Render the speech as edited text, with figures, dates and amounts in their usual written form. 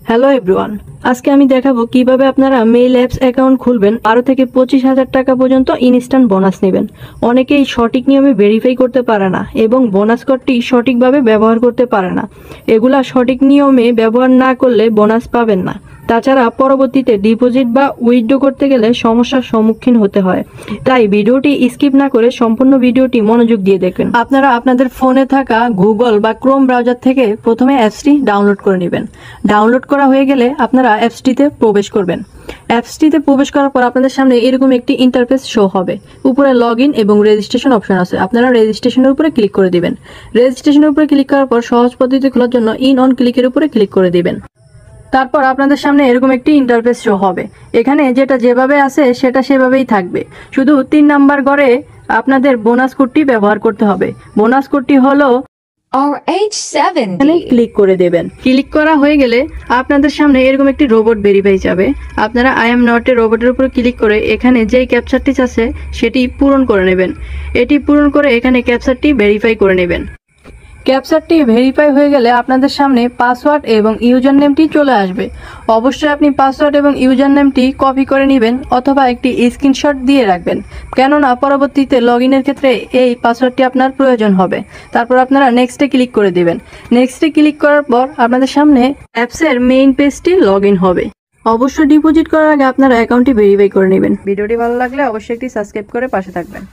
Hello everyone, আজকে আমি দেখাবো কিভাবে আপনারা মেইল অ্যাপস অ্যাকাউন্ট খুলবেন। 12 থেকে 25,000 টাকা পর্যন্ত ইনস্ট্যান্ট বোনাস নেবেন। অনেকেই সঠিক নিয়মে ভেরিফাই করতে পারে না এবং বোনাস কোডটি সঠিকভাবে ব্যবহার করতে পারে না। এগুলা সঠিক নিয়মে ব্যবহার না করলে বোনাস পাবেন না। তাছাড়া পরবর্তীতে ডিপোজিট বা উইথড্র করতে গেলে সমস্যার সম্মুখীন হতে হয়। তাই ভিডিওটি স্কিপ না করে সম্পূর্ণ ভিডিওটি মনোযোগ দিয়ে দেখবেন। আপনারা আপনাদের ফোনে থাকা গুগল বা ক্রোম ব্রাউজার থেকে প্রথমে অ্যাপসটি ডাউনলোড করে নেবেন। ডাউনলোড করা হয়ে গেলে আপনারা অ্যাপসটিতে প্রবেশ করবেন। অ্যাপসটিতে প্রবেশ করার পর আপনাদের সামনে এরকম একটি ইন্টারফেস শো হবে। উপরে লগ ইন এবং রেজিস্ট্রেশন অপশন আছে, আপনারা রেজিস্ট্রেশনের উপরে ক্লিক করে দিবেন। রেজিস্ট্রেশনের উপরে ক্লিক করার পর সহজ পদ্ধতি খোলার জন্য ইন অন ক্লিকের উপরে ক্লিক করে দিবেন। তারপর আপনাদের সামনে এরকম একটি ইন্টারফেস শো হবে। এখানে যেটা যেভাবে আছে সেটা সেভাবেই থাকবে, শুধু 3 নাম্বার ঘরে আপনাদের বোনাস কোডটি ব্যবহার করতে হবে। বোনাস কোডটি হলো RH70. ক্লিক করে দেবেন। ক্লিক করা হয়ে গেলে আপনাদের সামনে এরকম একটি রোবট ভেরিফাই যাবে। আপনারা আই এম নট এ রোবটের উপর ক্লিক করে এখানে যেই ক্যাপচারটি আছে সেটি পূরণ করে নেবেন। এটি পূরণ করে এখানে ক্যাপচারটি ভেরিফাই করে নেবেন। ক্যাপচারটি ভেরিফাই হয়ে গেলে আপনাদের সামনে পাসওয়ার্ড এবং ইউজার নেমটি চলে আসবে। অবশ্যই আপনি পাসওয়ার্ড এবং ইউজার নেমটি কপি করে নেবেন অথবা একটি স্ক্রিনশট দিয়ে রাখবেন, কেননা পরবর্তীতে লগ ইনের ক্ষেত্রে এই পাসওয়ার্ডটি আপনার প্রয়োজন হবে। তারপর আপনারা নেক্সটে ক্লিক করে দিবেন। নেক্সটে ক্লিক করার পর আপনাদের সামনে অ্যাপসের মেইন পেজটি লগ ইন হবে। অবশ্যই ডিপোজিট করার আগে আপনারা অ্যাকাউন্টটি ভেরিফাই করে নেবেন। ভিডিওটি ভালো লাগলে অবশ্যই একটি সাবস্ক্রাইব করে পাশে থাকবেন।